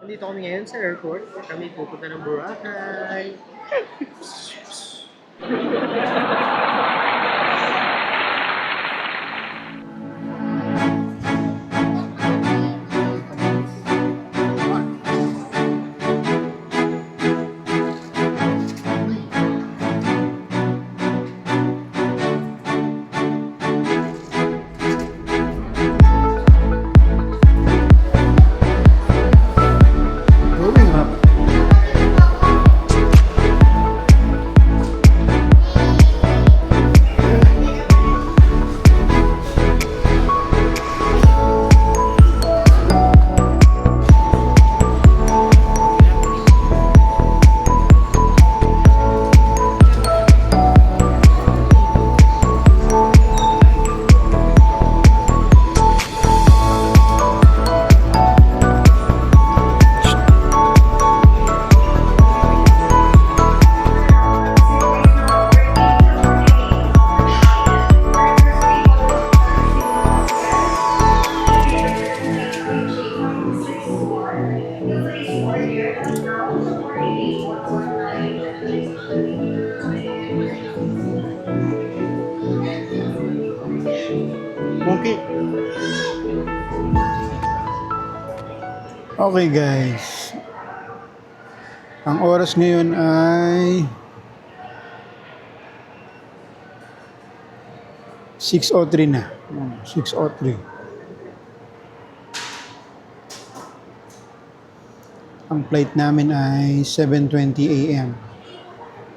Nandito kami ngayon sa airport. Kami pupunta ng Boracay. Going up. Okay. Okay guys. Ang oras ngayon ay 6:03 na. 6:03. Ang flight namin ay 7:20 AM.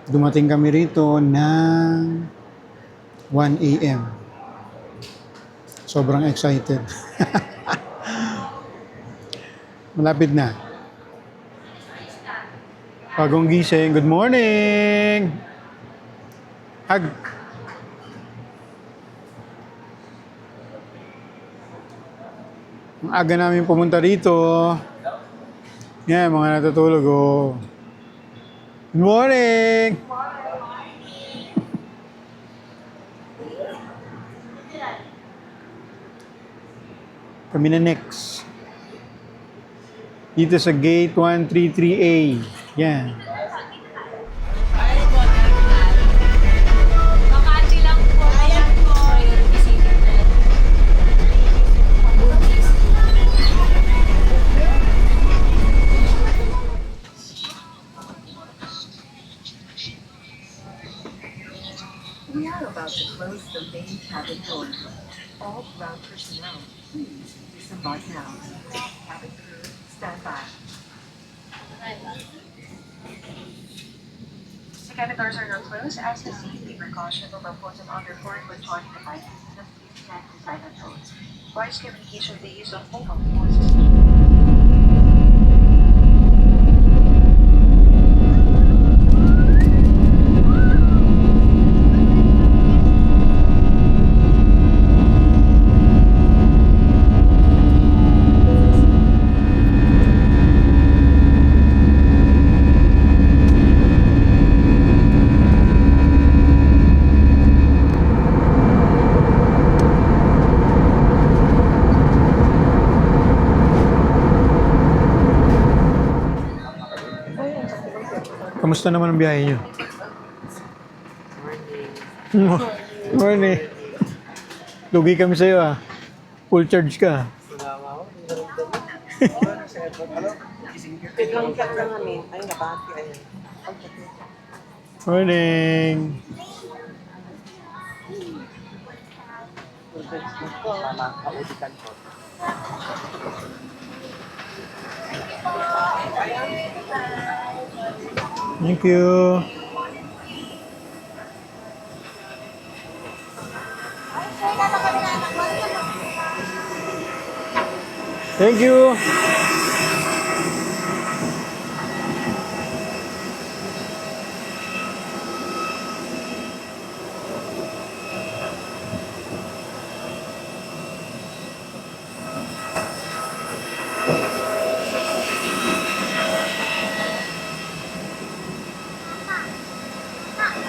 Dumating kami rito ng 1 AM. Sobrang excited. Malapit na. Bagong gising. Good morning! Hug. Ang aga namin pumunta rito. Yan, mga natutulog. Oh. Good morning! Kami na next. Dito sa gate 133A. Yan. Makati lang po. Ayan po. We are about to close the main cabin door. All ground personnel, please disembark now. Cabin crew, stand by. The cabin doors are now closed as the safety precaution of important underboard when joining the flight. Please stand beside the doors. Voice communication with the use of mobile phones. Kamusta naman ang biyahe nyo? Morning. Lugi kami sa'yo ah. Full charge ka. Nagangkat na kami. Ay, nabati. Ayun. Morning. Kaudikan po. Thank you. Thank you.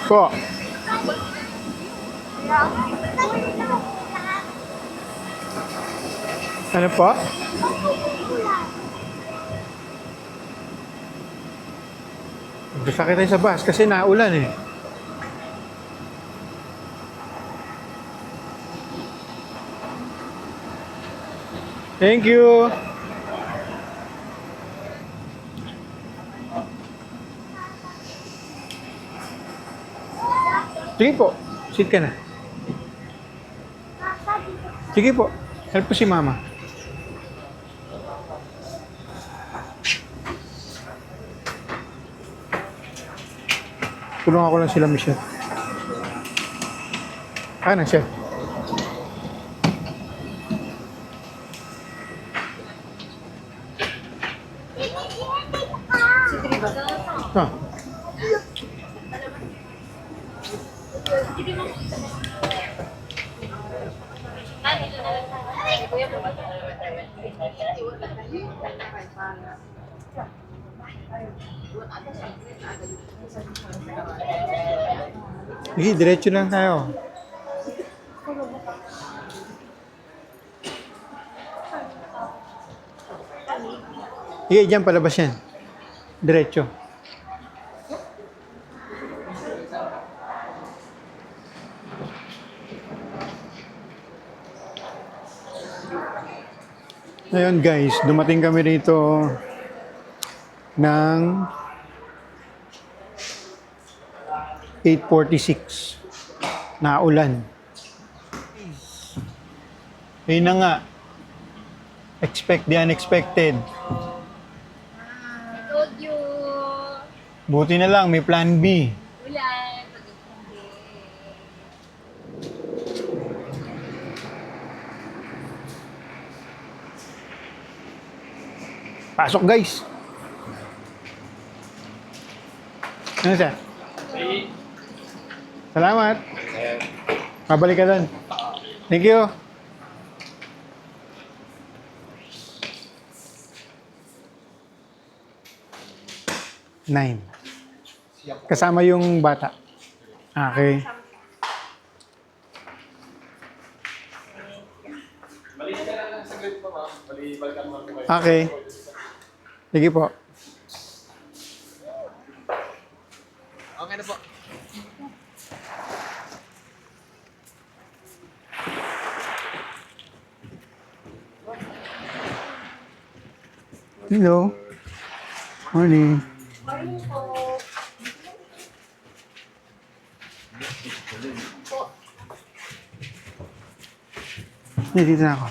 Po. Ano po? Sakit tayo sa bus kasi naulan eh. Thank you. Sige po. Sit ka na. Sige po. Help po si mama. Tulungan ko lang sila, Michelle. Ano, chef? Ah. Sige, diretso lang tayo. Sige, dyan palabas yan. Diretso. Ngayon guys, dumating kami dito ng 8:46 na ulan. Ayun na nga. Expect the unexpected. I told you. Buti na lang, may plan B. Ulan. Pag-hindi. Pasok guys. Ano siya? Salamat. Mabalik ka doon. Thank you. Nine. Kasama yung bata. Okay. Okay. Sige po. Okay na po. Hello. Morning. Dito na ako.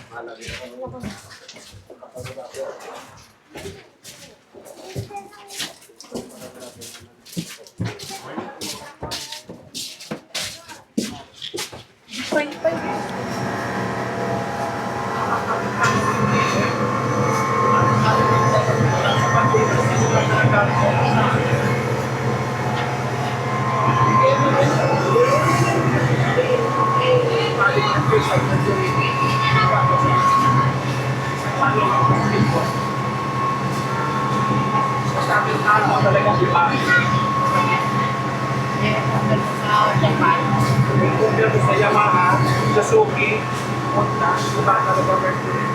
Sa Yamaha, Suzuki, Honda, Yamaha, Mercury.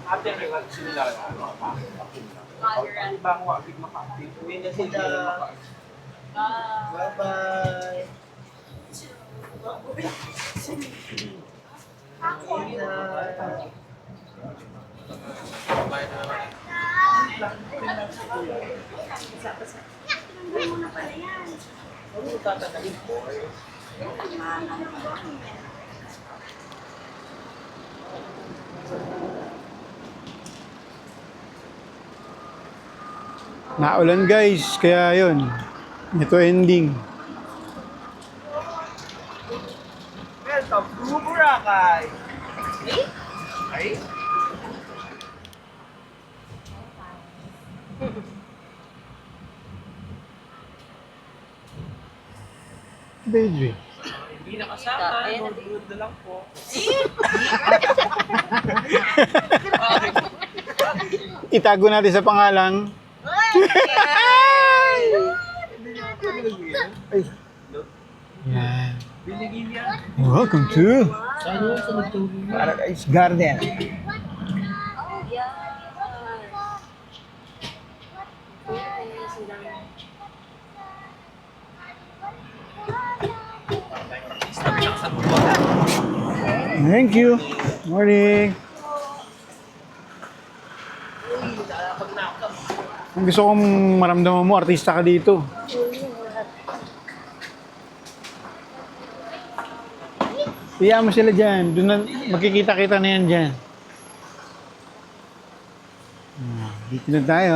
Ate, may sila bang wapig makapit? Hindi na sila. Bye-bye. Naulan guys, kaya yun. Ito ending. Welcome to Boracay. Ay, Daydream. hindi nakasama. Good na lang po. Itago natin sa pangalang. Ay. Yan. Binigyan niya. Welcome to Saan yung sa nagtulong? Paradise Garden. Oh, yeah. Thank you. Morning. Ang gusto kong maramdaman mo, artista ka dito. Iyan mo sila dyan. Doon na, magkikita-kita na yan dyan. Dito na tayo.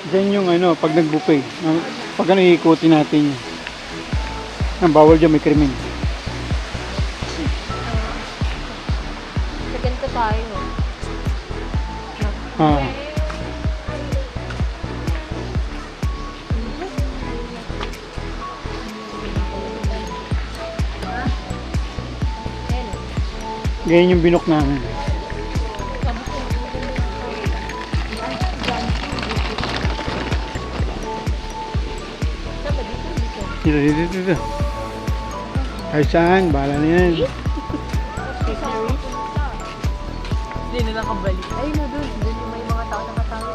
Diyan yung ano, pag nag-buffet. Pag ano, iikutin natin yun. Ang bawal dyan, may krimen. Sa ganito tayo. Ah. Ganyan yung binok namin. Dito. Ay saan? Bahala na yan. Hindi na lang kabalik. Ay, no, doon. Doon yung may mga tao nakatawa.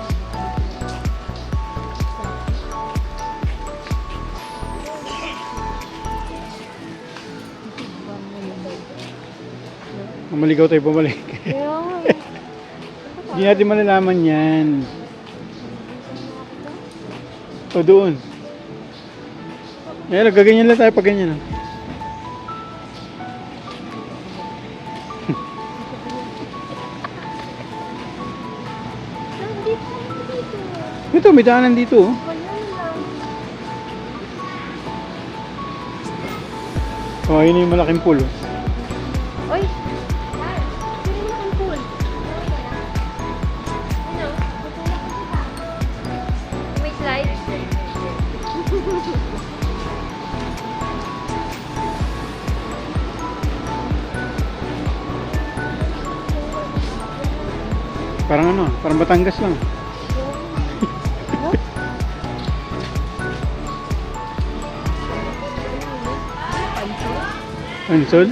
Mamaligaw tayo bumalik. Kaya nga. Hindi natin malalaman yan. O doon. Ayan, gaganyan lang tayo pag ganyan. Ito, may daanan dito. Oh. Oh, yun yung malaking pool. Oh. Oy! Sino na ang pool? Ano? May slide? Parang ano, parang Batangas lang. Ansol?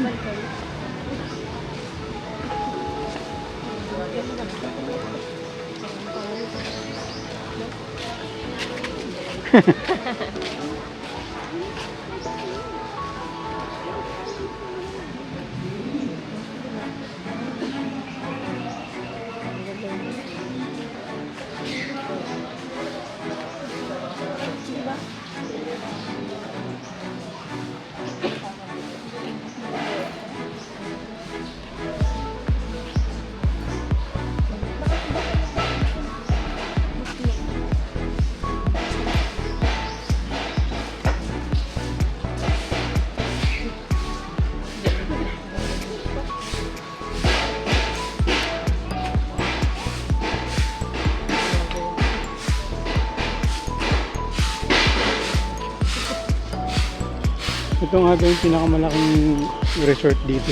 Ito nga daw yung pinakamalaking resort dito.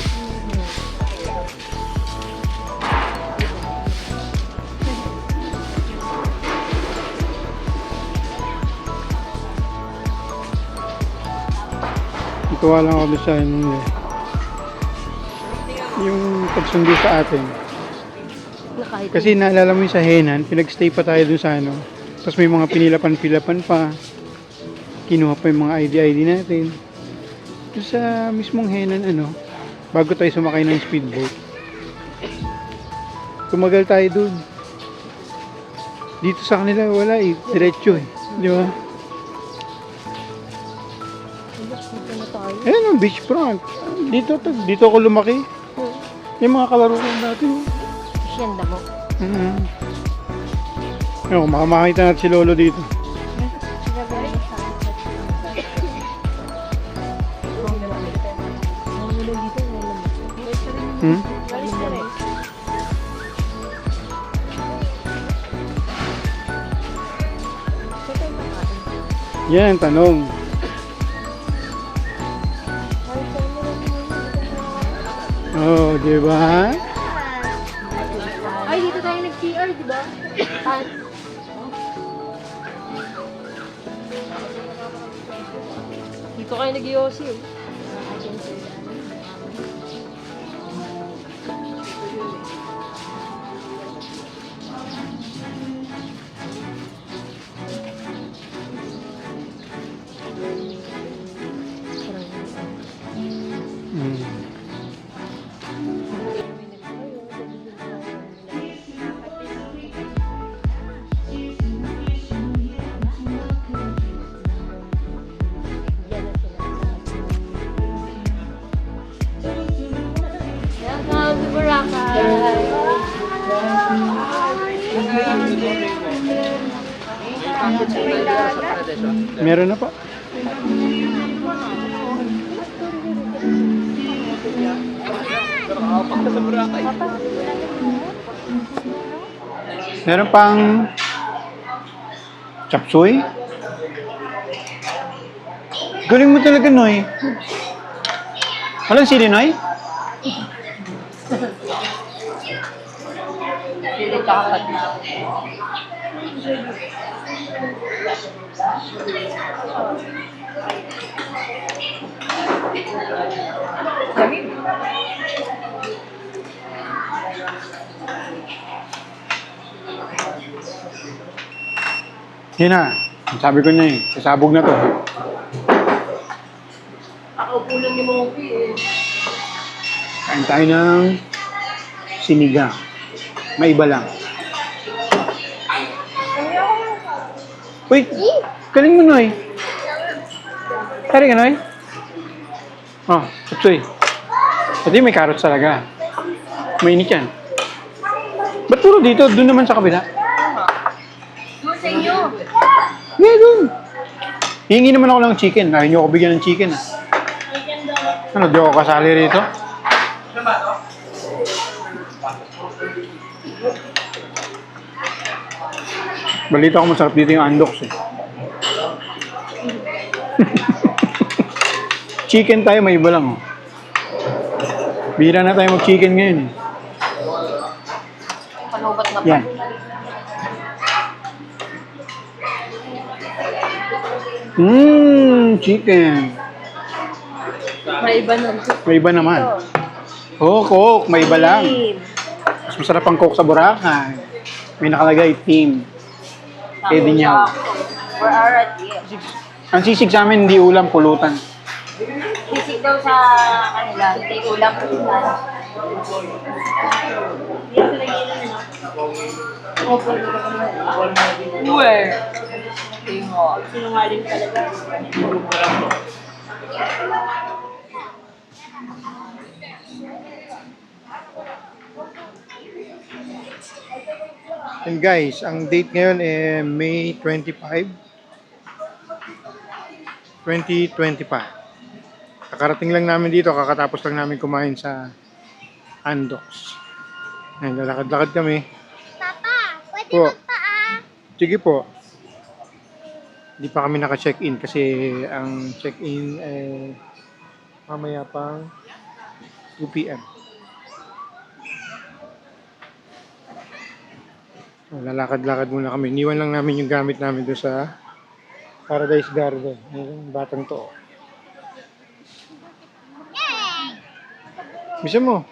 Natuwa lang ako sa ano eh. Yung pagsundo sa atin. Kasi naalala mo yung sa Henan, pinagstay pa tayo dun sa ano. Tapos may mga pinilapan-pilapan pa. Kinuha pa yung mga ID natin. Doon sa mismong Henan, bago tayo sumakay ng speedboat. Tumagal tayo doon. Dito sa kanila wala eh, diretso eh. Di ba? Dito na tayo. Ayan ang beachfront. Dito ako lumaki. Yung mga kalaro ko dati. Siyanda mo. Ayun, makakita natin si Lolo dito. Hmm? Yan ang tanong. Oh, di ba? Ay, dito tayo nag-CR, di ba? Dito kayo nag-Yossi eh. Hmm. Welcome to Boracay! Meron na pa. Meron pang chapsuy. Galing mo talaga, Noy. Walang sili, Noy? Pili kapat na. Yan na. Sabi ko na eh. Sasabog na to. Akaupulan ni Moki eh. Kain tayo ng sinigang. May iba lang. Uy! Galing mo, Noy. Kari ka, Noy? Oh, kapsoy. Pati may carrots talaga. Mainit yan. Ba't puro dito? Doon naman sa kabila. Doon sa inyo. Yeah, doon. Hihingi naman ako ng chicken. Ayaw niyo ako bigyan ng chicken, ah. Ano, di ako kasali rito? Balita ko masarap dito yung andoks, eh. Chicken tayo, may iba lang, oh. Bira na tayo mag-chicken ngayon, eh. Panubat na pa. Yan. Chicken. May iba na. May iba naman. Oh, Coke. May iba lang. Mas masarap ang Coke sa Boracay. May nakalagay, team. Pwede niya. We're already. Ang sisig sa amin, hindi ulam, pulutan. Sisig daw sa kanila. Hindi ulam. Where? Tingo. Sinungaling talaga. And guys, ang date ngayon ay May 25, 2025. Kakarating lang namin dito, kakatapos lang namin kumain sa Andox. Ayan, lalakad-lakad kami. Papa, pwede Po. magpaa. Sige po. Hindi pa kami naka-check-in kasi ang check-in ay mamaya pang 2 p.m. So, lalakad-lakad muna kami. Iniwan lang namin yung gamit namin doon sa Paradise Garden. Yung batang to. Bisa mo.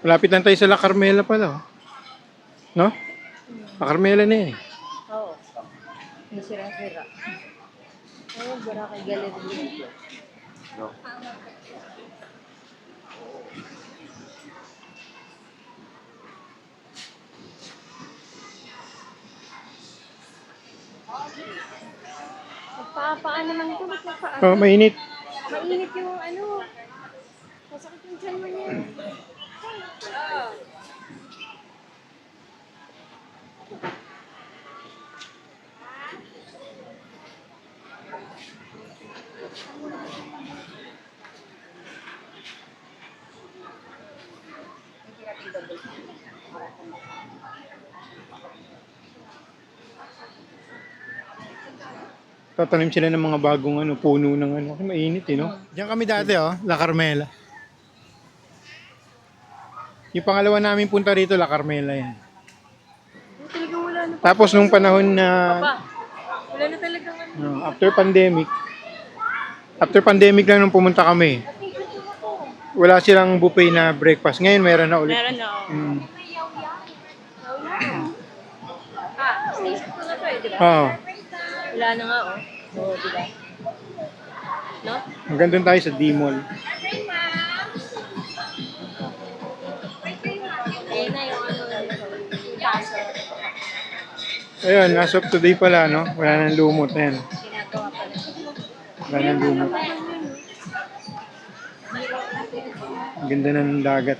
Malapit lang tayo sa La Carmela pala, oh. No? La Carmela na eh. Oo. Yung sira-sira. Oo, Boracay Gallery. Paan naman ito, ba't nagpaan? Oh, mainit. Mainit yung ano. Masakit yung tiyan mo niya. Tatanim sila ng mga bagong ano, puno ng ano. Kasi mainit eh, no? Diyan kami dati, oh. La Carmela. Yung pangalawa namin punta rito, La Carmela yan. Talagang wala na. Tapos nung panahon na Wala na talagang ano. after pandemic lang nung pumunta kami. Wala silang buffet na breakfast. Ngayon meron na ulit. Meron na. Mm. Station ko na to eh, di ba? Oo. Wala na nga oh. Oo, di ba? No? Hanggang doon tayo sa D-Mall. Ayun na yung ano, yung paso. Ayun, as of today pala, no? Wala nang lumot na yan. Ginagawa pa na. Wala nang lumot. Ang ganda na ng dagat.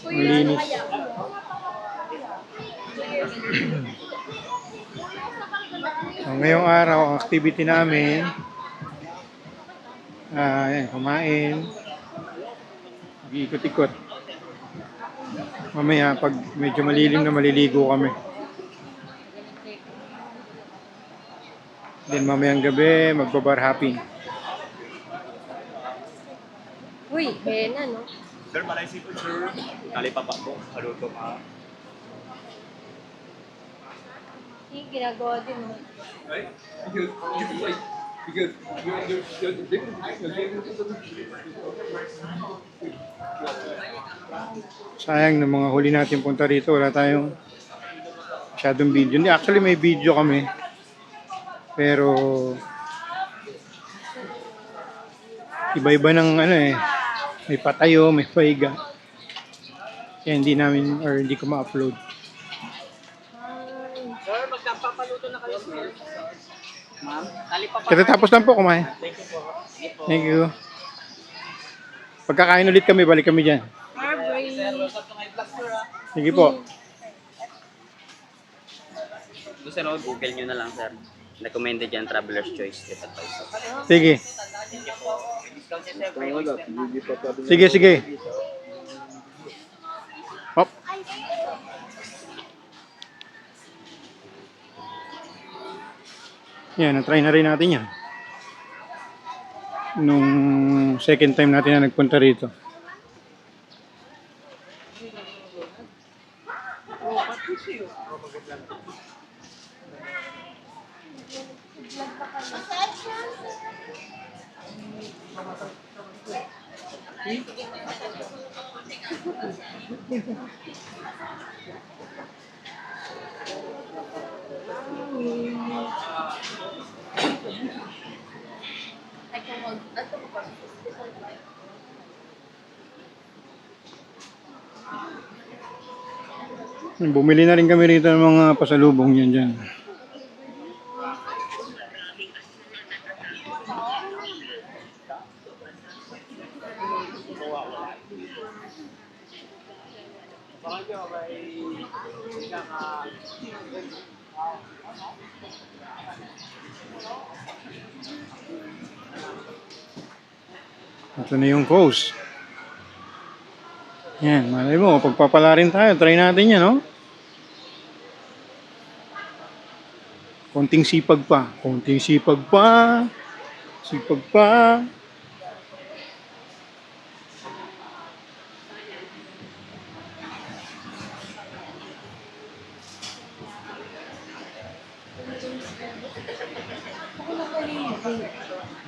Ang linis. So, ngayong araw, ang activity namin, ayan, kumain, ikot-ikot. Mamaya, pag medyo malilim na maliligo kami. Then mamayang gabi, magbabar hopping. Uy, hena no? Sir, malay sipon, sir. Kalipapa po. Haluto ka. Ginagawa din mo. Sayang ng mga huli natin punta rito, wala tayong masyadong video. Hindi, actually may video kami. Pero iba-iba ng ano eh. May patayo, may paiga. Kaya hindi namin or hindi ko ma-upload. Sir, magkapapaluto na kayo, sir. Ma'am, kalipapa. Katatapos lang po kumain. Thank you. Pagkakain ulit kami, balik kami dyan. Sige po. So, sir, Google nyo na lang, sir. Recommended yan, Traveler's Choice. Sige. Sige, sige. Hop. Yan, na-try na rin natin yan. Nung second time natin na nagpunta rito. Bumili na rin kami rito ng mga pasalubong yan dyan. Ito na yung coast. Yan, malay mo, pagpapala rin tayo. Try natin yan, no? Konting sipag pa. Konting sipag pa. Sipag pa.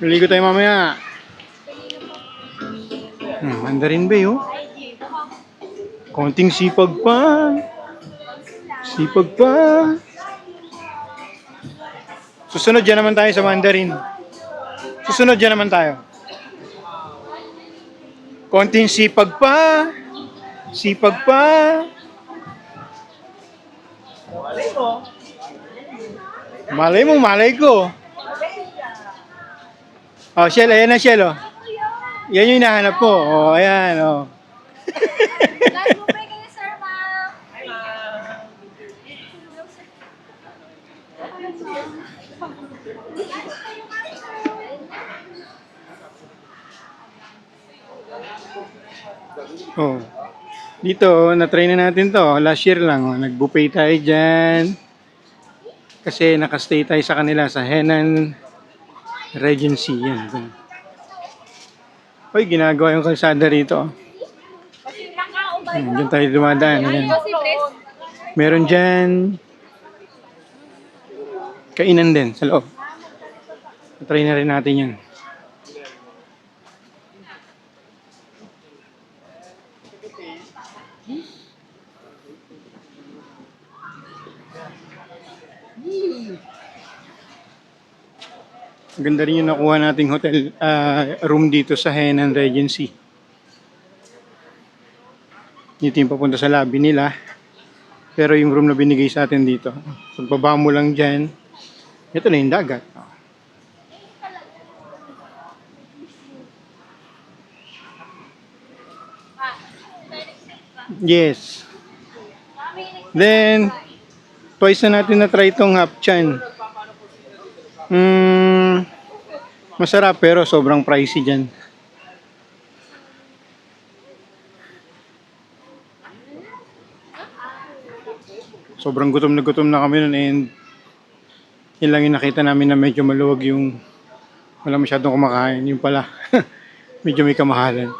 Maligo tayo mamaya. Mandarin Bay, oh. Konting sipag pa. Sipag pa. Susunod dyan naman tayo sa Mandarin. Susunod dyan naman tayo. Konting sipag pa. Sipag pa. Malay mo, malay ko. Oh, Shell, ayan na Shell, oh. Yan yung hinahanap ko. Oh, ayan, oh. Last mo pa kayo, sir, ma'am. Oh. Dito, na-try na natin to. Last year lang, oh. Nag-buffet tayo dyan. Kasi nakastay tayo sa kanila sa Henan Regency. Yan. Hoy, ginagawa yung kalsada rito. Diyan tayo dumadaan. Yan. Meron dyan kainan din sa loob. Try na rin natin yan. Ganda rin yung nakuha nating hotel room dito sa Henan Regency. Dito yung papunta sa lobby nila. Pero yung room na binigay sa atin dito, pagbaba mo lang dyan, ito na yung dagat. Yes. Then, twice na natin na-try itong Hapchan. Masarap pero sobrang pricey dyan. Sobrang gutom na kami nun and yun lang yung nakita namin na medyo maluwag yung wala masyadong kumakain. Yung pala, medyo may kamahalan.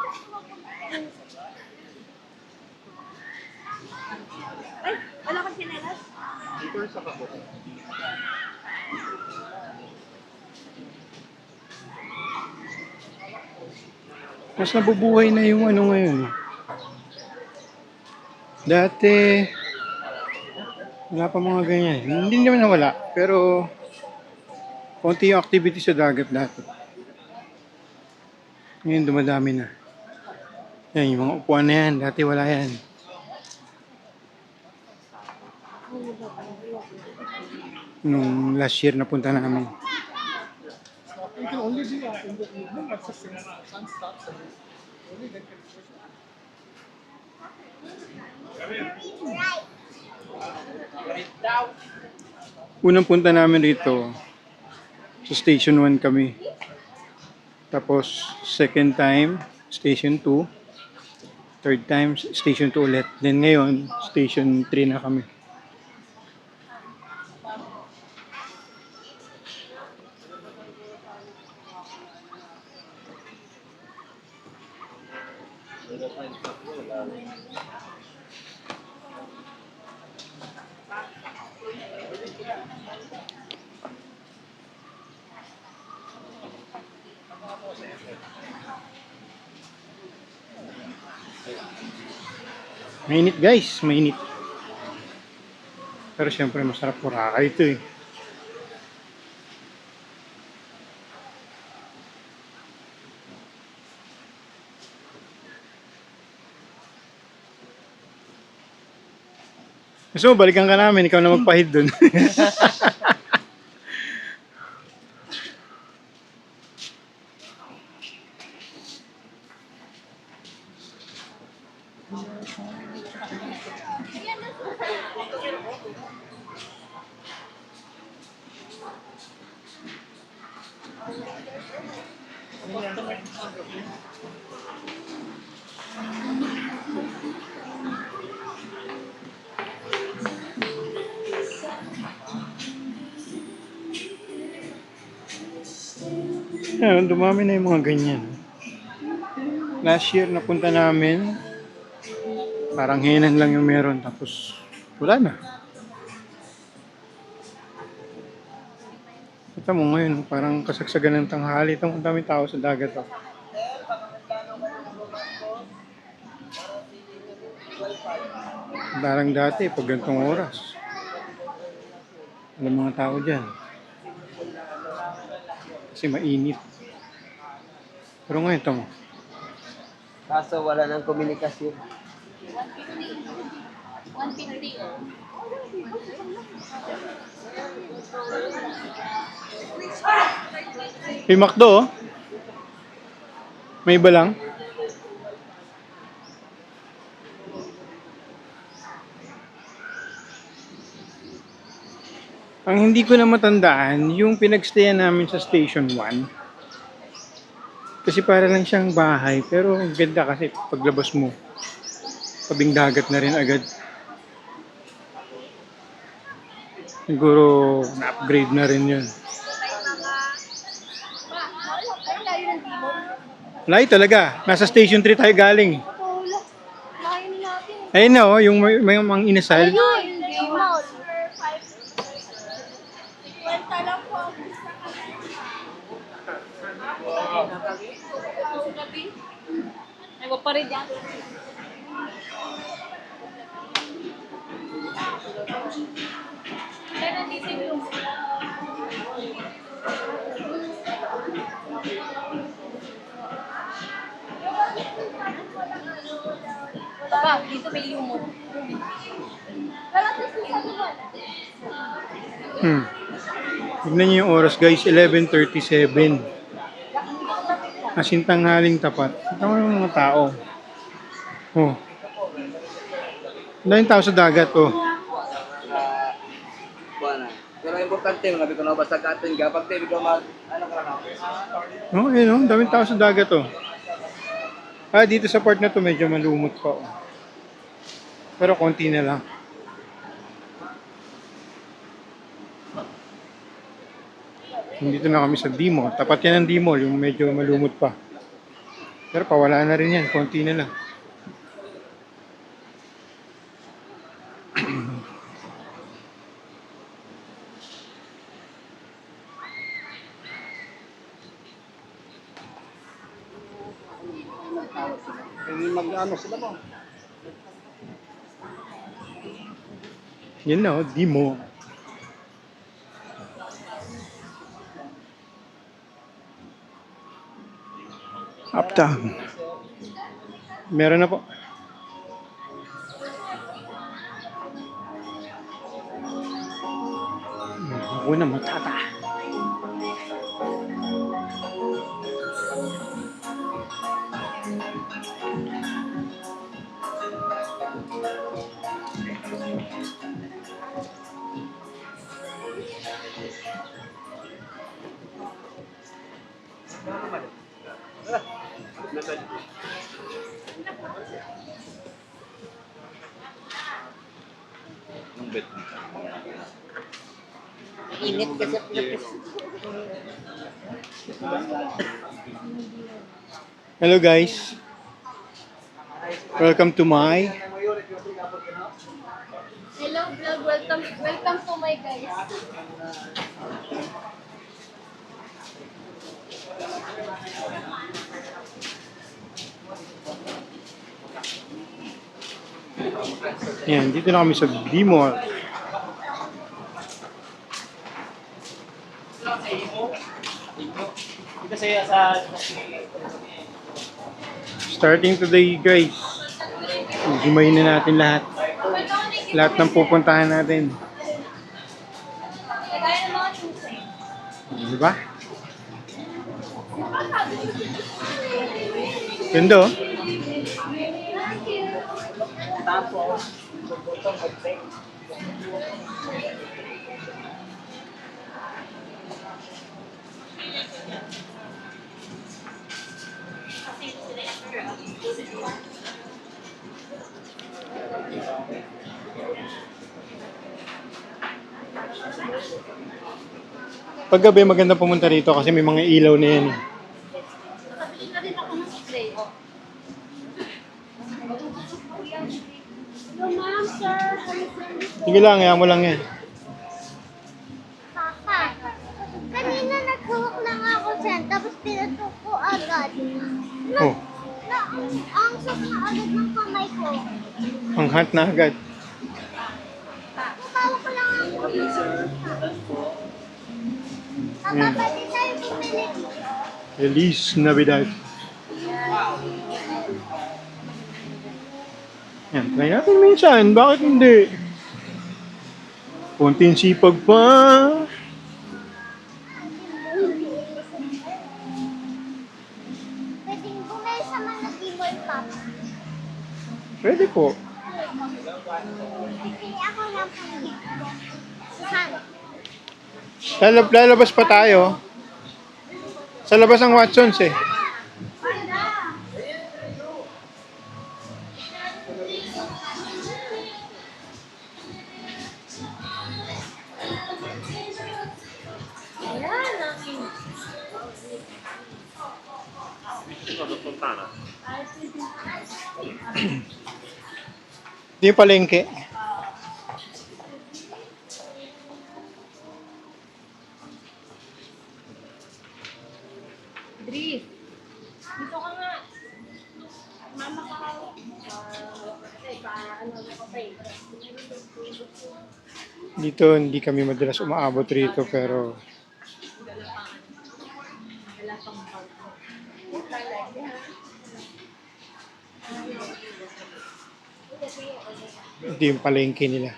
Mas nabubuhay na yung ano ngayon. Dati, wala pa mga ganyan. Hindi naman nawala, pero konti yung activity sa dagat dati. Ngayon dumadami na. Yan, yung mga upuan na yan. Dati wala yan. Nung last year na punta namin. Unang punta namin dito, sa Station 1 kami. Tapos, second time, Station 2. Third time, Station 2 ulit. Then ngayon, Station 3 na kami. Mainit guys, mainit. Pero syempre masarap Boracay ito eh. Gusto mo, balikan ka namin, ikaw na magpahid dun. Ayan, dumami na yung mga ganyan. Last year napunta namin, parang Henan lang yung meron, tapos wala na. Kita mo ngayon, parang kasagsagan ng tanghali. Ang daming tao sa dagat. Darang dati, pag gantong oras. Alam mga tao dyan. Kasi mainit. Pero ngayon, tamo. Kaso wala nang komunikasyon. 150 oh. May McDo, oh. May iba lang. Ang hindi ko na matandaan, yung pinagstayan namin sa Station 1. Kasi para lang siyang bahay, pero ang ganda kasi paglabas mo, tabing dagat na rin agad. Siguro na-upgrade na rin yun. Layo talaga. Nasa Station 3 tayo galing. Ayun na, oh, yung may mga inasal. Ay, pa rin yan. Kaya nandito yung Papa, dito may lumot. Tignan niyo yung oras guys, 11:37. Asin tanghaling tapat. Ito yung mga tao. Oh. Dahil tao sa dagat, oh. Buwan na. Pero importante, mga biko na basta katin, kapag tayo biko mag, ano ka na? Oh, ayun, oh. Daming tao sa dagat, oh. Ah, dito sa part na to medyo malumot pa, oh. Pero konti na lang. Dito na kami sa D-Mall. Tapat yan ang D-Mall, yung medyo malumot pa. Pero pawala na rin yan, konti na lang. Mag-ano sila mo? Yan na, oh, D-Mall. Uptown. Meron na po. Ako na matata. init kasi Hello guys. Welcome to my Hello vlog, welcome to my guys. Yan, dito na kami sa D-Mall. Starting today guys, himayin na natin lahat. Lahat ng pupuntahan natin. Diba? Ganda oh. Pag gabi maganda pumunta rito kasi may mga ilaw na yan. Nakabili na rin ako ng spray. Hello ma'am, sir. Sige lang, mo lang yan. Papa, kanina naghuhok lang ako dyan, tapos pinatok ko agad. Oh, Ang sok na agad ng kamay ko. ang hot na agad. Papa, pwede tayo bumili. Feliz Navidad. Yan, try natin minsan. Bakit hindi? Konting sipag pa. Pwedeng bumili sa mga Timor, Papa. Pwede po. Bibili ako ng pangit. Saan? Lalabas pa tayo. Sa labas ng Watsons eh. Di palengke. Dri, dito ka nga. Mama ka. Dito hindi kami madalas umaabot rito pero ito yung palengke nila.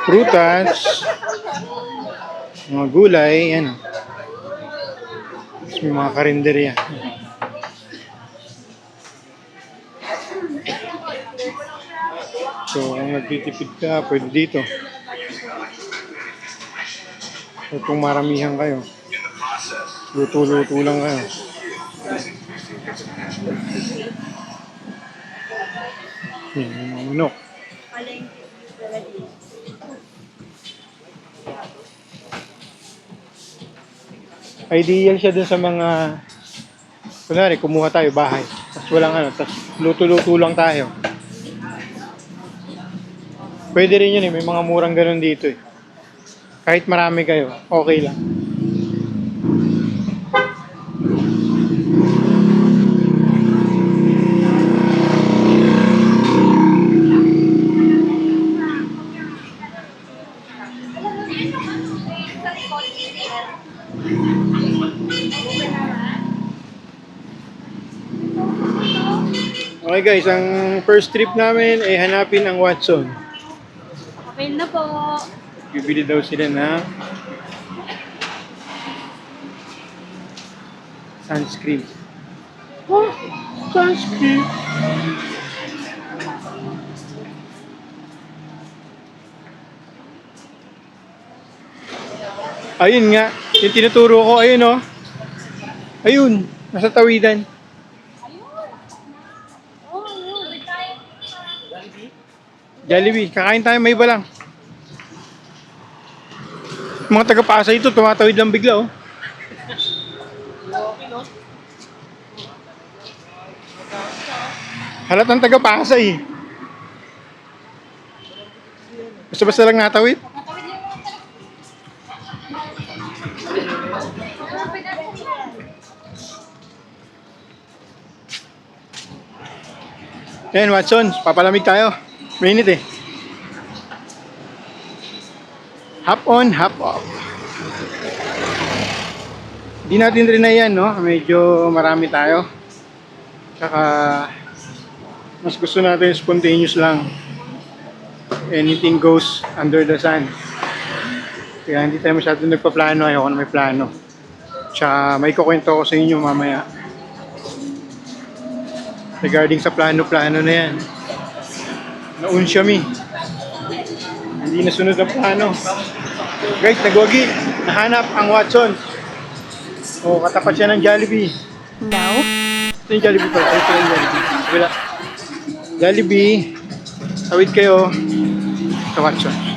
Prutas, mga gulay, yan. Tapos may mga karinderya. So, kung nagtitipid ka, pwede dito. O kung maramihan kayo, luto-luto lang kayo. Yan, yung mga manok. Ideal siya dun sa mga, kunwari, kumuha tayo bahay. Tapos walang ano, tapos luto-luto lang tayo. Pwede rin yun eh, may mga murang ganun dito eh. Kahit marami kayo, okay lang. Okay guys, ang first trip namin ay hanapin ang Watson. Okay na po. Bibili daw sila ng sunscreen. Oh, sunscreen. Ayun nga, yung tinuturo ko, ayun oh. Ayun, nasa tawidan. Jollibee, kakain tayo, may iba lang. Mga taga-Pasay ito, tumatawid lang bigla oh. Halatang taga-Pasay. Basta-basta lang natawid. Ayan, Watson, papalamig tayo. Mainit eh. Hop on, hop off. Hindi natin rin na yan, no? Medyo marami tayo. Tsaka, mas gusto natin spontaneous lang. Anything goes under the sun. Kaya hindi tayo masyadong nagpaplano. Ayoko na may plano. Tsaka may kukwento ko sa inyo mamaya. Regarding sa plano-plano na yan. Naunsyami. Hindi nasunod ang plano. Guys, nagwagi. Nahanap ang Watson. O, katapat siya ng Jollibee. No? Ito yung Jollibee pala. Ito yung Jollibee. Wala. Jollibee. Tawid kayo sa Watson.